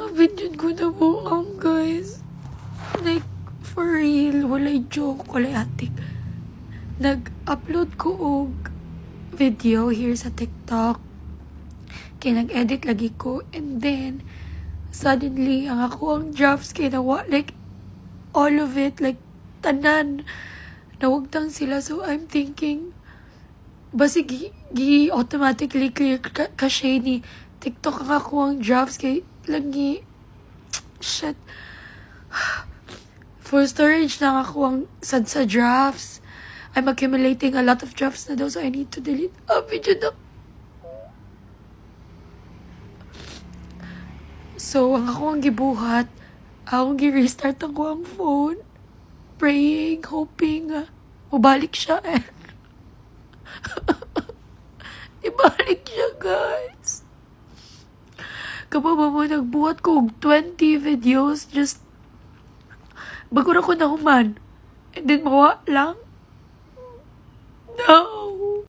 video ko na buang, guys. Like, for real, walay joke, walay atik. Nag-upload ko og video here sa TikTok. Kaya nag-edit lagi ko. And then, suddenly, ang ako ang drafts kaya nawa, like, all of it, like, tanan, nawagtang sila. So, I'm thinking, basi automatically clear kasi ni TikTok ang ako ang drafts kay lagi, shit. For storage lang ako ang sad sa drafts. I'm accumulating a lot of drafts na daw, so I need to delete a video na. So, ang ako ang gibuhat, akong gi-restart ako ang phone, praying, hoping, mabalik siya eh. Ibalik siya, guys. Kapag mo nagbuhat ko og 20 videos, just bago na ko na human. And then, mawa lang. No.